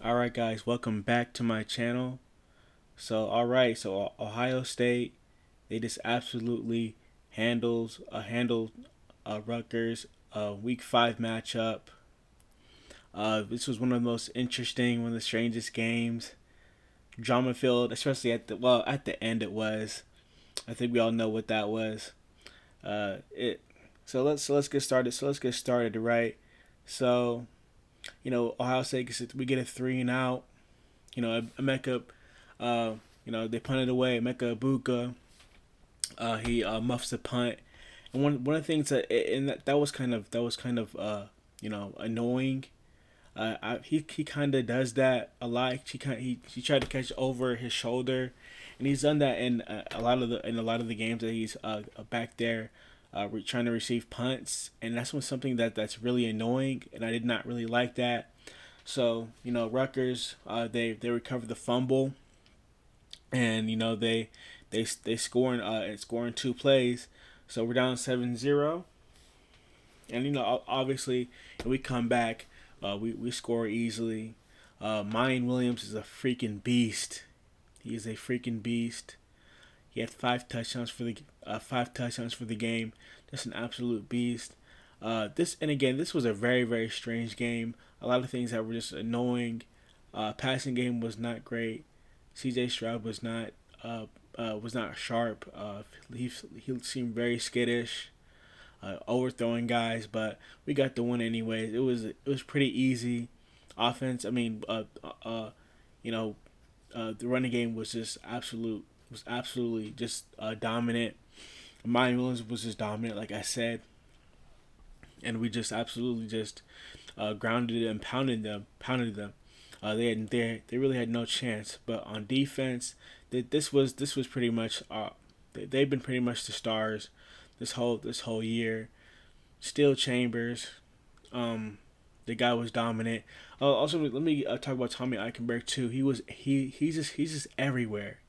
Alright guys, welcome back to my channel. So Ohio State, they just absolutely handled Rutgers week 5 matchup. This was one of the most interesting, one of the strangest games. Drama filled, especially at the end it was. I think we all know what that was. It let's get started. So let's get started, right? So, Ohio State we get a 3-and-out. Emeka, they punted away. Emeka Ibuka, he muffs the punt, and one of the things that was kind of annoying. He kind of does that a lot. He tried to catch over his shoulder, and he's done that in a lot of the games that he's back there, trying to receive punts, and something that's really annoying, and I did not really like that. So Rutgers, they recovered the fumble, and they scoring 2 plays, so we're down 7-0, and obviously we come back, we score easily. Miyan Williams is a freaking beast. He is a freaking beast. He had 5 touchdowns for the game. Just an absolute beast. This was a very very strange game. A lot of things that were just annoying. Passing game was not great. C.J. Stroud was not sharp. He seemed very skittish, overthrowing guys, but we got the win anyways. It was pretty easy. Offense. I mean, the running game was absolutely just dominant. Miyan Williams was just dominant, like I said, and we just absolutely just grounded and pounded them. They really had no chance. But on defense, this was pretty much they've been pretty much the stars this whole year. Steele Chambers, the guy was dominant. Also, let me talk about Tommy Eichenberg too. He's just everywhere,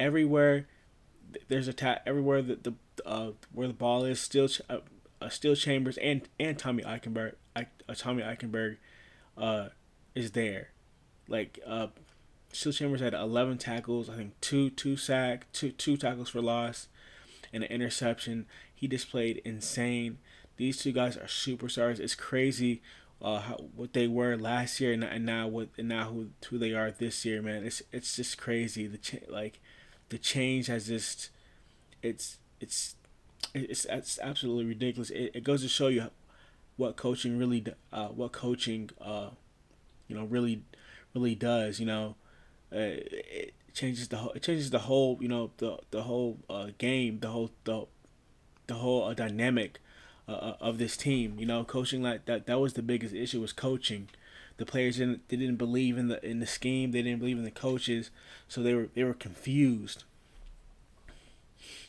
everywhere. There's a everywhere that the where the ball is. Steele Chambers and Tommy Eichenberg is there. Like Steele Chambers had 11 tackles, I think two tackles for loss, and an interception. He displayed insane. These two guys are superstars. It's crazy what they were last year, and now who they are this year, man. It's just crazy. The change has just it's it's it's absolutely ridiculous. It goes to show you what coaching really does. It changes the whole the whole game, the whole dynamic of this team. Coaching like that was the biggest issue, was coaching. The players didn't believe in the scheme. They didn't believe in the coaches, so they were confused.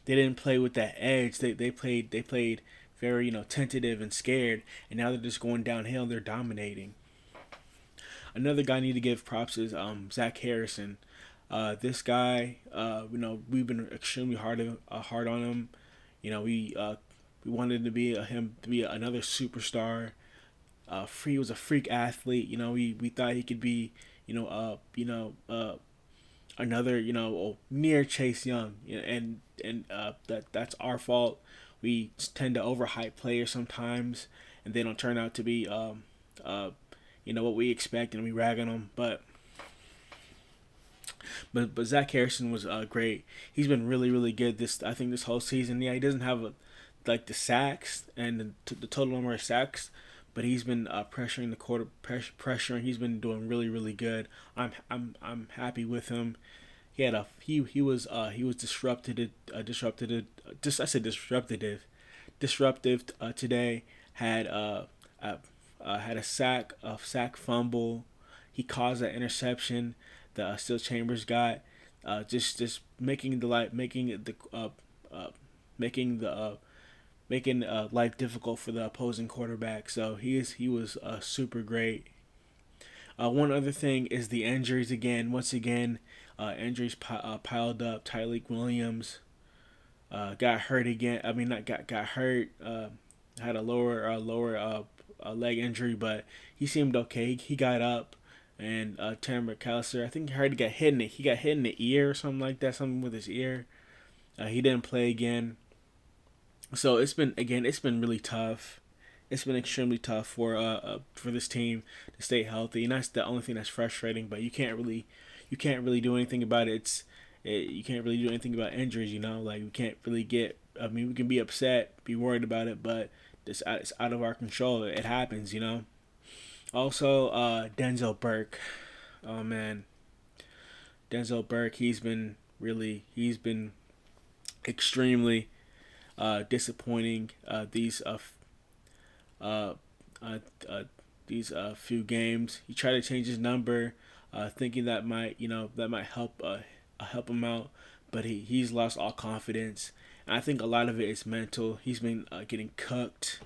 They didn't play with that edge. They played very tentative and scared, and now they're just going downhill. They're dominating. Another guy I need to give props is Zach Harrison. This guy, we've been extremely hard on him. We wanted him to be another superstar. He was a freak athlete. We thought he could be, another, near Chase Young. And that's our fault. We tend to overhype players sometimes, and they don't turn out to be, what we expect, and we rag on them. But Zach Harrison was great. He's been really really good I think this whole season. Yeah, he doesn't have the sacks and the total number of sacks, but he's been pressuring the quarter, pressuring. He's been doing really really good. I'm happy with him. He was disruptive today. Had a sack fumble. He caused that interception that Steele Chambers got. Just uh, making the making life difficult for the opposing quarterback. So he was super great. One other thing is the injuries again. Once again, injuries piled up. Tyleik Williams got hurt again. I mean, not got hurt. Had a lower leg injury, but he seemed okay. He got up. And Terry McAllister, I think he heard he got hit in the ear or something like that, something with his ear. He didn't play again. So it's been really tough. It's been extremely tough for this team to stay healthy, and that's the only thing that's frustrating. But you can't really do anything about it. You can't really do anything about injuries. You know, like we can't really get. I mean, we can be upset, be worried about it, but it's out of our control. It happens. You know. Also, Denzel Burke. Oh man, Denzel Burke. He's been extremely disappointing uh, uh, uh, these few games. He tried to change his number, thinking that might help him out, but he's lost all confidence. And I think a lot of it is mental. He's been getting cooked.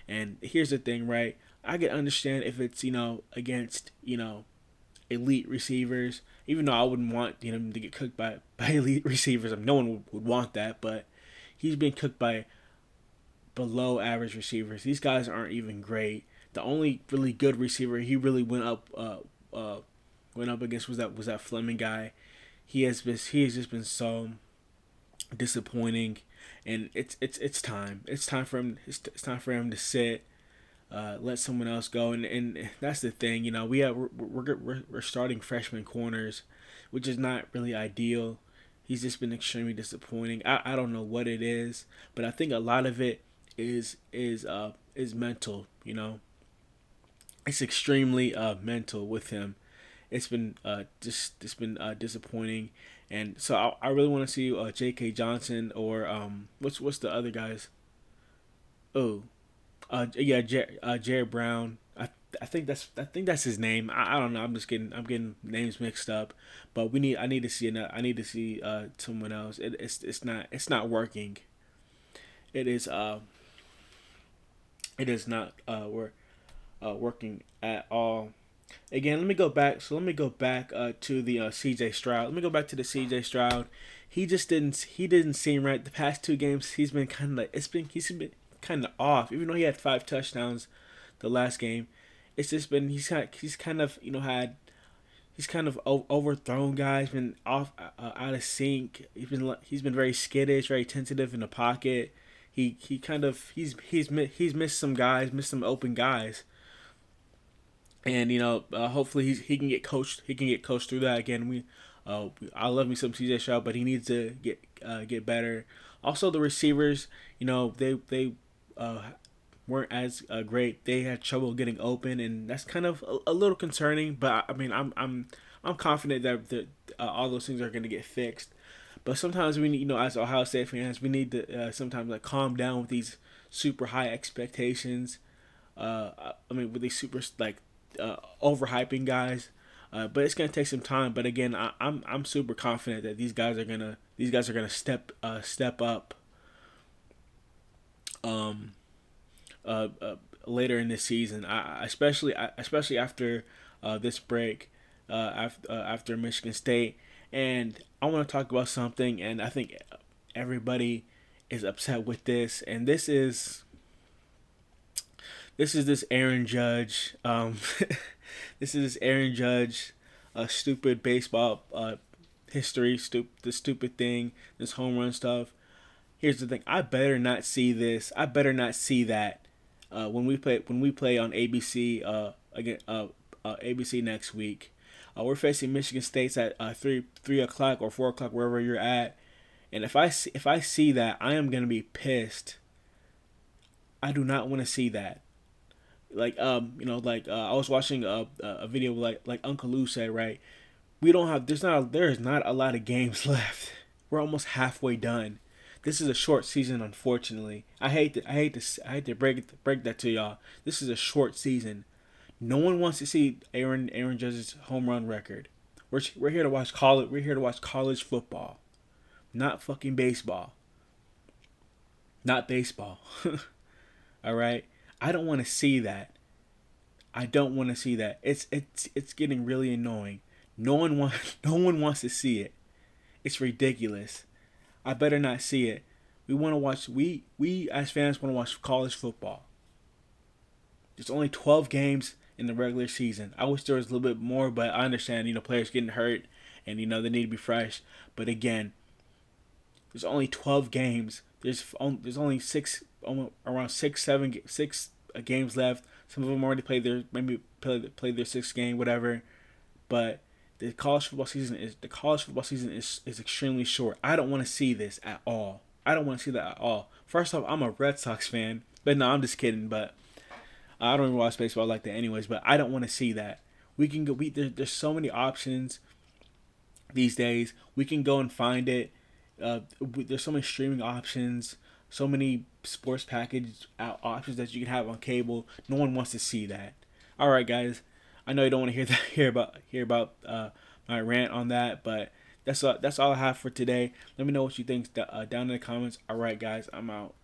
And here's the thing, right? I can understand if it's against elite receivers, even though I wouldn't want him to get cooked by elite receivers. I mean, no one would want that, but he's been cooked by below average receivers. These guys aren't even great. The only really good receiver he really went up against was that Fleming guy. He has just been so disappointing, and it's time. It's time for him to sit. Let someone else go, and that's the thing. We're starting freshman corners, which is not really ideal. He's just been extremely disappointing. I don't know what it is, but I think a lot of it is mental. It's extremely mental with him. It's been disappointing, and so I really want to see J.K. Johnson or what's the other guys? Oh, yeah, Jared Brown. I think that's his name. I don't know. I'm getting names mixed up. But I need to see someone else. It's not working. It is not working at all. Again, let me go back. So let me go back to the C.J. Stroud. Let me go back to the C.J. Stroud. He didn't seem right. The past two games he's been kind of off. Even though he had 5 touchdowns the last game, it's just been he's kind of he's kind of overthrown guys. Been off out of sync. He's been very skittish, very tentative in the pocket. He kind of he's missed some guys, missed some open guys, and hopefully he can get coached. He can get coached through that again. I love me some CJ Stroud, but he needs to get better. Also, the receivers, they weren't as great. They had trouble getting open, and that's kind of a little concerning. But I mean, I'm confident that all those things are going to get fixed. But sometimes we need, as Ohio State fans, we need to sometimes like calm down with these super high expectations. I mean, with these super overhyping guys. But it's gonna take some time. But again, I'm super confident that these guys are gonna step up. Um, Later in this season, especially after this break, after Michigan State, and I want to talk about something, and I think everybody is upset with this, and this Aaron Judge, this is Aaron Judge, stupid baseball history, the stupid thing, this home run stuff. Here's the thing: I better not see this. I better not see that when we play on ABC again ABC next week. We're facing Michigan State's at 3 o'clock or 4 o'clock wherever you're at, and if I see that, I am gonna be pissed. I do not want to see that. I was watching a video like Uncle Lou said, right. We don't have there is not a lot of games left. We're almost halfway done. This is a short season, unfortunately. I hate to break that to y'all. This is a short season. No one wants to see Aaron Judge's home run record. We're here to watch college. We're here to watch college football, not fucking baseball. Not baseball. All right. I don't want to see that. I don't want to see that. It's getting really annoying. No one wants to see it. It's ridiculous. I better not see it. We want to watch. We as fans want to watch college football. There's only 12 games. in the regular season. I wish there was a little bit more, but I understand, players getting hurt and, they need to be fresh. But again, there's only 12 games. There's only around six games left. Some of them already played their sixth game, whatever. But the college football season is extremely short. I don't want to see this at all. I don't want to see that at all. First off, I'm a Red Sox fan, but no, I'm just kidding. But I don't even watch baseball like that, anyways. But I don't want to see that. We can go. There's so many options these days. We can go and find it. There's so many streaming options, so many sports package options that you can have on cable. No one wants to see that. All right, guys. I know you don't want to hear that, hear about my rant on that, but that's all I have for today. Let me know what you think down in the comments. All right, guys. I'm out.